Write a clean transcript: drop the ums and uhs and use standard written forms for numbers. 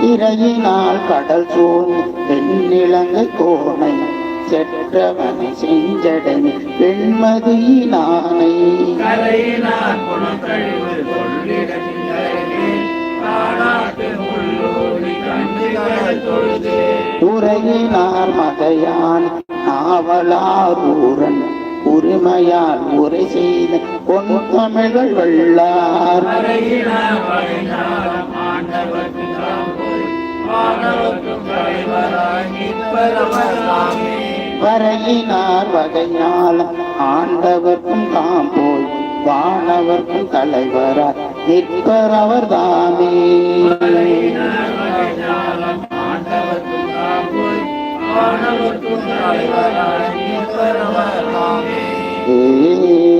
இறையினால் கடல் சூழ்ந்து வெண்ணிலங்கை கோணை செற்றவனை செஞ்சடனி வெண்மதியினானை உரையினார் மதையான் நாவலாரூரன் உரிமையால் உரை செய்த பொன் தமிழ்கள் வல்லார் வரையினார் வகையால் ஆண்டவர்க்கும் தாம் போய் வானவர்க்கும் தலைவரார் நிற்பர் அவர் தாமே. ஏ